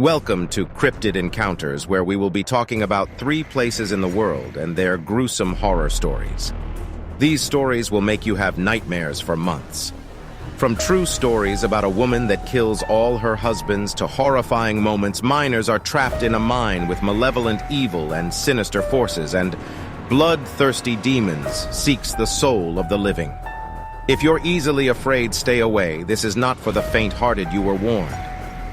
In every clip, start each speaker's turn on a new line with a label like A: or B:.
A: Welcome to Cryptid Encounters, where we will be talking about 3 places in the world and their gruesome horror stories. These stories will make you have nightmares for months. From true stories about a woman that kills all her husbands to horrifying moments miners are trapped in a mine with malevolent evil and sinister forces, and bloodthirsty demons seeks the soul of the living. If you're easily afraid, stay away. This is not for the faint-hearted, you were warned.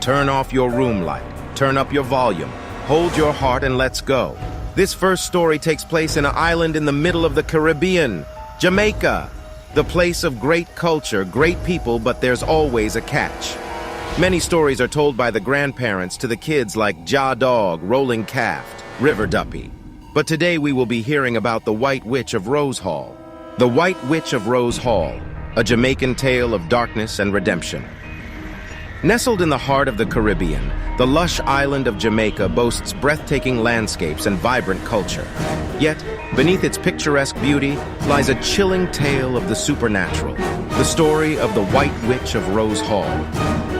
A: Turn off your room light, turn up your volume, hold your heart, and let's go. This first story takes place in an island in the middle of the Caribbean, Jamaica. The place of great culture, great people, but there's always a catch. Many stories are told by the grandparents to the kids, like Jaw Dog, Rolling Calf, River Duppy. But today we will be hearing about the White Witch of Rose Hall. The White Witch of Rose Hall, a Jamaican tale of darkness and redemption. Nestled in the heart of the Caribbean, the lush island of Jamaica boasts breathtaking landscapes and vibrant culture. Yet, beneath its picturesque beauty lies a chilling tale of the supernatural, the story of the White Witch of Rose Hall.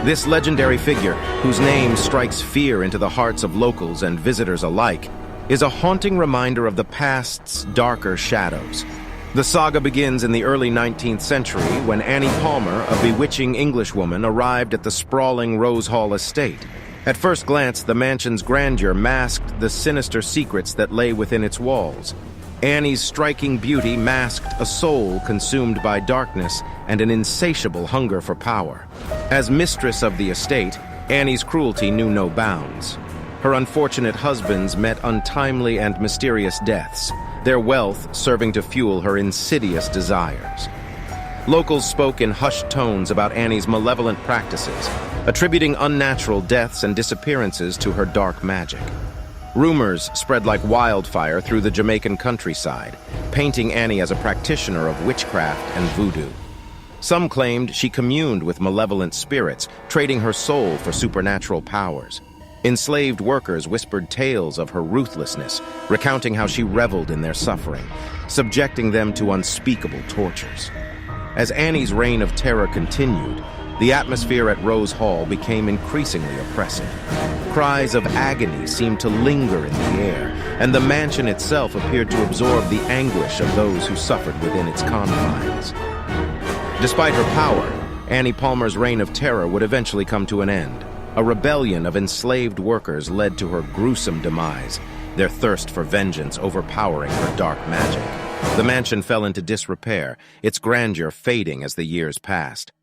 A: This legendary figure, whose name strikes fear into the hearts of locals and visitors alike, is a haunting reminder of the past's darker shadows. The saga begins in the early 19th century when Annie Palmer, a bewitching Englishwoman, arrived at the sprawling Rose Hall estate. At first glance, the mansion's grandeur masked the sinister secrets that lay within its walls. Annie's striking beauty masked a soul consumed by darkness and an insatiable hunger for power. As mistress of the estate, Annie's cruelty knew no bounds. Her unfortunate husbands met untimely and mysterious deaths, their wealth serving to fuel her insidious desires. Locals spoke in hushed tones about Annie's malevolent practices, attributing unnatural deaths and disappearances to her dark magic. Rumors spread like wildfire through the Jamaican countryside, painting Annie as a practitioner of witchcraft and voodoo. Some claimed she communed with malevolent spirits, trading her soul for supernatural powers. Enslaved workers whispered tales of her ruthlessness, recounting how she reveled in their suffering, subjecting them to unspeakable tortures. As Annie's reign of terror continued, the atmosphere at Rose Hall became increasingly oppressive. Cries of agony seemed to linger in the air, and the mansion itself appeared to absorb the anguish of those who suffered within its confines. Despite her power, Annie Palmer's reign of terror would eventually come to an end. A rebellion of enslaved workers led to her gruesome demise, their thirst for vengeance overpowering her dark magic. The mansion fell into disrepair, its grandeur fading as the years passed.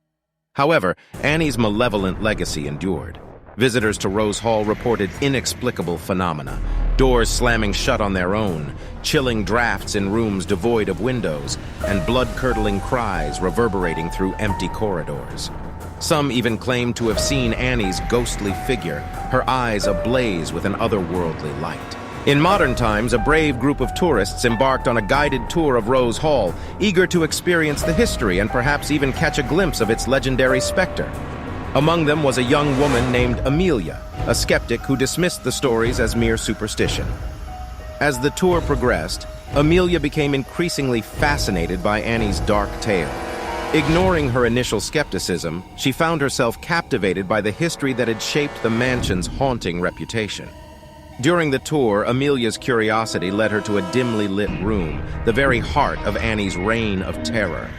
A: However, Annie's malevolent legacy endured. Visitors to Rose Hall reported inexplicable phenomena, doors slamming shut on their own, chilling drafts in rooms devoid of windows, and blood-curdling cries reverberating through empty corridors. Some even claimed to have seen Annie's ghostly figure, her eyes ablaze with an otherworldly light. In modern times, a brave group of tourists embarked on a guided tour of Rose Hall, eager to experience the history and perhaps even catch a glimpse of its legendary specter. Among them was a young woman named Amelia, a skeptic who dismissed the stories as mere superstition. As the tour progressed, Amelia became increasingly fascinated by Annie's dark tale. Ignoring her initial skepticism, she found herself captivated by the history that had shaped the mansion's haunting reputation. During the tour, Amelia's curiosity led her to a dimly lit room, the very heart of Annie's reign of terror.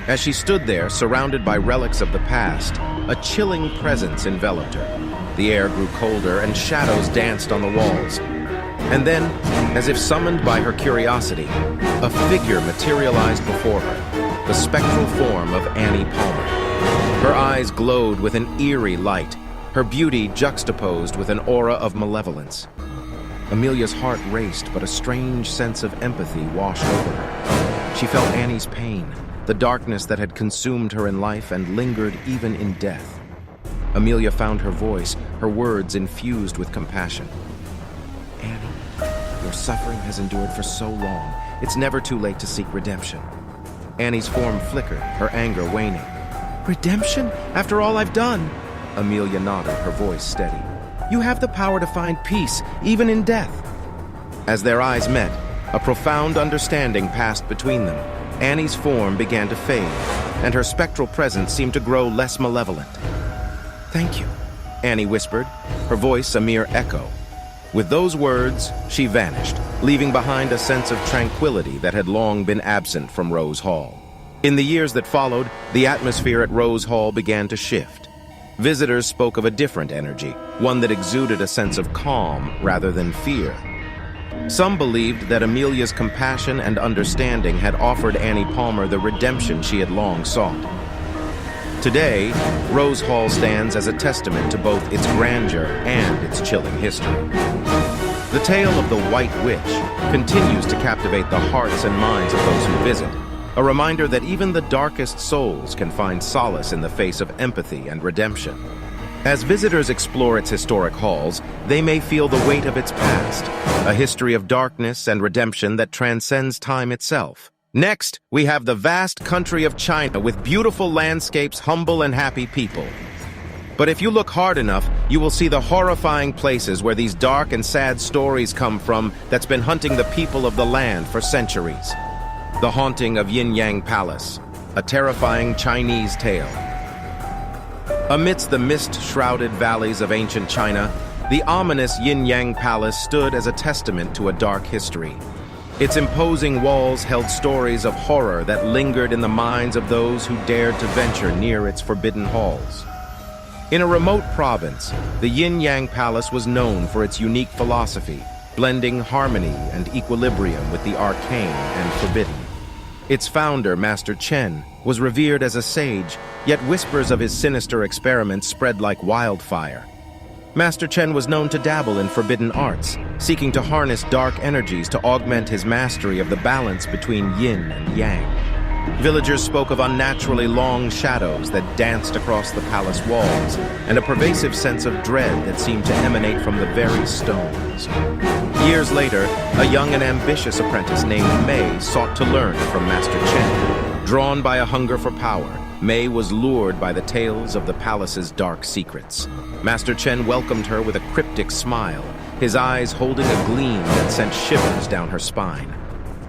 A: As she stood there, surrounded by relics of the past, a chilling presence enveloped her. The air grew colder and shadows danced on the walls. And then, as if summoned by her curiosity, a figure materialized before her, the spectral form of Annie Palmer. Her eyes glowed with an eerie light, her beauty juxtaposed with an aura of malevolence. Amelia's heart raced, but a strange sense of empathy washed over her. She felt Annie's pain, the darkness that had consumed her in life and lingered even in death. Amelia found her voice, her words infused with compassion. "Annie, your suffering has endured for so long. It's never too late to seek redemption." Annie's form flickered, her anger waning. "Redemption? After all I've done?" Amelia nodded, her voice steady. "You have the power to find peace, even in death." As their eyes met, a profound understanding passed between them. Annie's form began to fade, and her spectral presence seemed to grow less malevolent. "Thank you. Annie whispered, her voice a mere echo. With those words, she vanished, leaving behind a sense of tranquility that had long been absent from Rose Hall. In the years that followed, the atmosphere at Rose Hall began to shift. Visitors spoke of a different energy, one that exuded a sense of calm rather than fear. Some believed that Amelia's compassion and understanding had offered Annie Palmer the redemption she had long sought. Today, Rose Hall stands as a testament to both its grandeur and its chilling history. The tale of the White Witch continues to captivate the hearts and minds of those who visit, a reminder that even the darkest souls can find solace in the face of empathy and redemption. As visitors explore its historic halls, they may feel the weight of its past, a history of darkness and redemption that transcends time itself. Next, we have the vast country of China with beautiful landscapes, humble and happy people. But if you look hard enough, you will see the horrifying places where these dark and sad stories come from that's been hunting the people of the land for centuries. The haunting of Yin Yang Palace, a terrifying Chinese tale. Amidst the mist-shrouded valleys of ancient China, the ominous Yin Yang Palace stood as a testament to a dark history. Its imposing walls held stories of horror that lingered in the minds of those who dared to venture near its forbidden halls. In a remote province, the Yin Yang Palace was known for its unique philosophy, blending harmony and equilibrium with the arcane and forbidden. Its founder, Master Chen, was revered as a sage, yet whispers of his sinister experiments spread like wildfire. Master Chen was known to dabble in forbidden arts, seeking to harness dark energies to augment his mastery of the balance between yin and yang. Villagers spoke of unnaturally long shadows that danced across the palace walls, and a pervasive sense of dread that seemed to emanate from the very stones. Years later, a young and ambitious apprentice named Mei sought to learn from Master Chen. Drawn by a hunger for power, Mei was lured by the tales of the palace's dark secrets. Master Chen welcomed her with a cryptic smile, his eyes holding a gleam that sent shivers down her spine.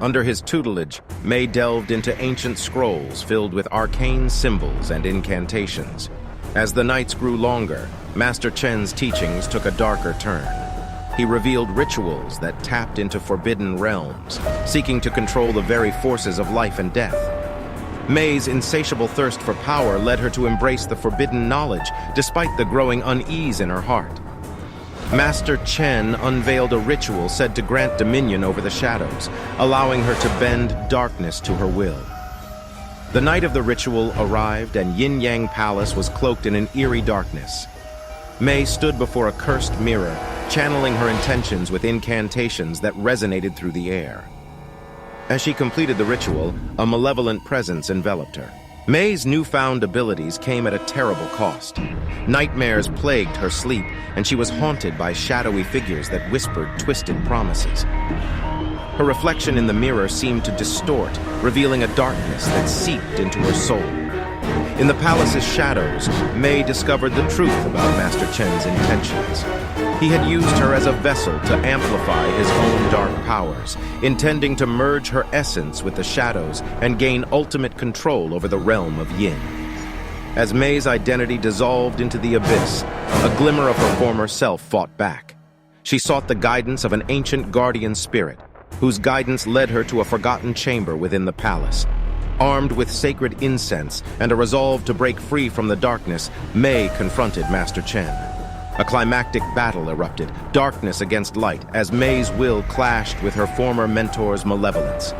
A: Under his tutelage, Mei delved into ancient scrolls filled with arcane symbols and incantations. As the nights grew longer, Master Chen's teachings took a darker turn. He revealed rituals that tapped into forbidden realms, seeking to control the very forces of life and death. Mei's insatiable thirst for power led her to embrace the forbidden knowledge, despite the growing unease in her heart. Master Chen unveiled a ritual said to grant dominion over the shadows, allowing her to bend darkness to her will. The night of the ritual arrived, and Yin Yang Palace was cloaked in an eerie darkness. Mei stood before a cursed mirror, channeling her intentions with incantations that resonated through the air. As she completed the ritual, a malevolent presence enveloped her. Mei's newfound abilities came at a terrible cost. Nightmares plagued her sleep, and she was haunted by shadowy figures that whispered twisted promises. Her reflection in the mirror seemed to distort, revealing a darkness that seeped into her soul. In the palace's shadows, Mei discovered the truth about Master Chen's intentions. He had used her as a vessel to amplify his own dark powers, intending to merge her essence with the shadows and gain ultimate control over the realm of Yin. As Mei's identity dissolved into the abyss, a glimmer of her former self fought back. She sought the guidance of an ancient guardian spirit, whose guidance led her to a forgotten chamber within the palace. Armed with sacred incense and a resolve to break free from the darkness, Mei confronted Master Chen. A climactic battle erupted, darkness against light, as Mei's will clashed with her former mentor's malevolence.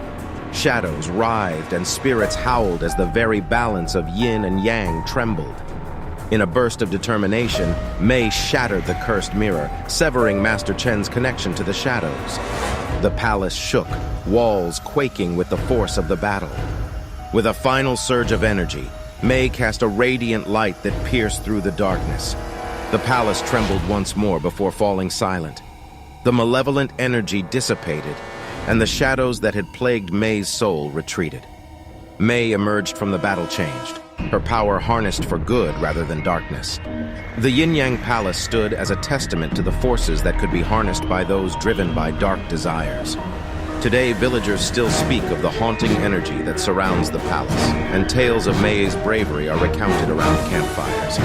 A: Shadows writhed and spirits howled as the very balance of yin and yang trembled. In a burst of determination, Mei shattered the cursed mirror, severing Master Chen's connection to the shadows. The palace shook, walls quaking with the force of the battle. With a final surge of energy, Mei cast a radiant light that pierced through the darkness. The palace trembled once more before falling silent. The malevolent energy dissipated, and the shadows that had plagued Mei's soul retreated. Mei emerged from the battle changed, her power harnessed for good rather than darkness. The Yin Yang Palace stood as a testament to the forces that could be harnessed by those driven by dark desires. Today, villagers still speak of the haunting energy that surrounds the palace, and tales of Mei's bravery are recounted around campfires.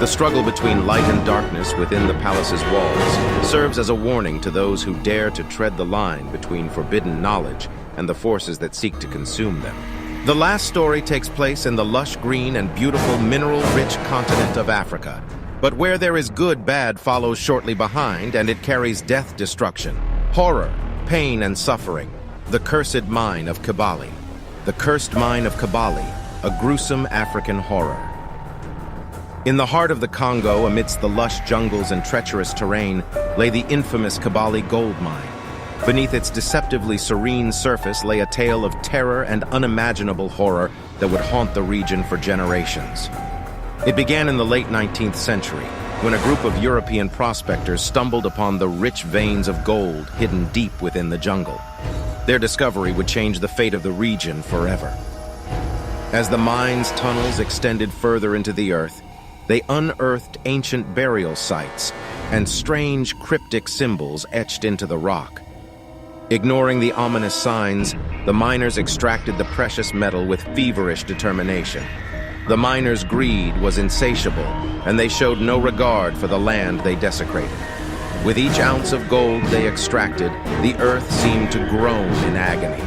A: The struggle between light and darkness within the palace's walls serves as a warning to those who dare to tread the line between forbidden knowledge and the forces that seek to consume them. The last story takes place in the lush green and beautiful mineral-rich continent of Africa. But where there is good, bad follows shortly behind, and it carries death, destruction, horror, pain, and suffering. The Cursed Mine of Kabali. The Cursed Mine of Kabali, a gruesome African horror. In the heart of the Congo, amidst the lush jungles and treacherous terrain, lay the infamous Kabali gold mine. Beneath its deceptively serene surface lay a tale of terror and unimaginable horror that would haunt the region for generations. It began in the late 19th century, when a group of European prospectors stumbled upon the rich veins of gold hidden deep within the jungle. Their discovery would change the fate of the region forever. As the mine's tunnels extended further into the earth, they unearthed ancient burial sites and strange cryptic symbols etched into the rock. Ignoring the ominous signs, the miners extracted the precious metal with feverish determination. The miners' greed was insatiable, and they showed no regard for the land they desecrated. With each ounce of gold they extracted, the earth seemed to groan in agony.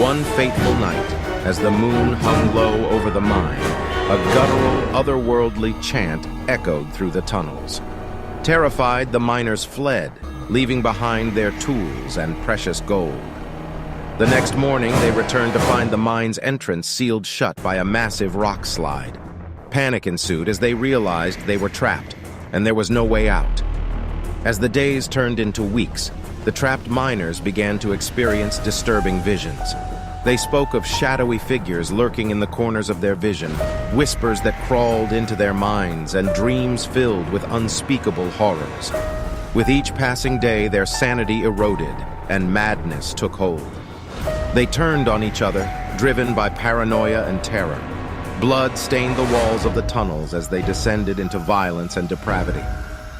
A: One fateful night, as the moon hung low over the mine, a guttural, otherworldly chant echoed through the tunnels. Terrified, the miners fled, leaving behind their tools and precious gold. The next morning, they returned to find the mine's entrance sealed shut by a massive rock slide. Panic ensued as they realized they were trapped, and there was no way out. As the days turned into weeks, the trapped miners began to experience disturbing visions. They spoke of shadowy figures lurking in the corners of their vision, whispers that crawled into their minds, and dreams filled with unspeakable horrors. With each passing day, their sanity eroded, and madness took hold. They turned on each other, driven by paranoia and terror. Blood stained the walls of the tunnels as they descended into violence and depravity.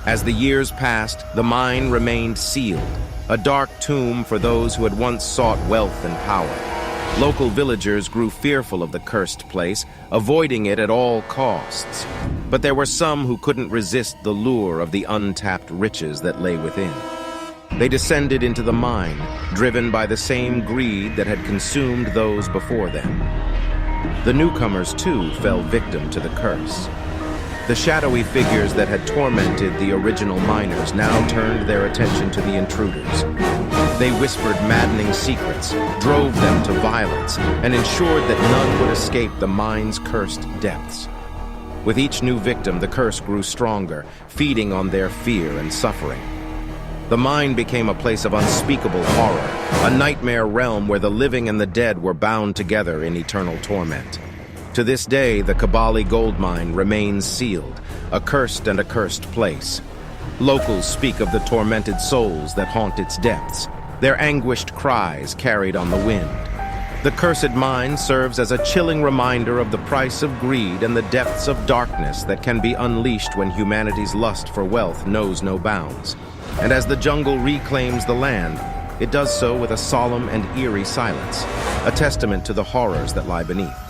A: As the years passed, the mine remained sealed, a dark tomb for those who had once sought wealth and power. Local villagers grew fearful of the cursed place, avoiding it at all costs. But there were some who couldn't resist the lure of the untapped riches that lay within. They descended into the mine, driven by the same greed that had consumed those before them. The newcomers, too, fell victim to the curse. The shadowy figures that had tormented the original miners now turned their attention to the intruders. They whispered maddening secrets, drove them to violence, and ensured that none would escape the mine's cursed depths. With each new victim, the curse grew stronger, feeding on their fear and suffering. The mine became a place of unspeakable horror, a nightmare realm where the living and the dead were bound together in eternal torment. To this day, the Kabali gold mine remains sealed, a cursed and accursed place. Locals speak of the tormented souls that haunt its depths, their anguished cries carried on the wind. The cursed mine serves as a chilling reminder of the price of greed and the depths of darkness that can be unleashed when humanity's lust for wealth knows no bounds. And as the jungle reclaims the land, it does so with a solemn and eerie silence, a testament to the horrors that lie beneath.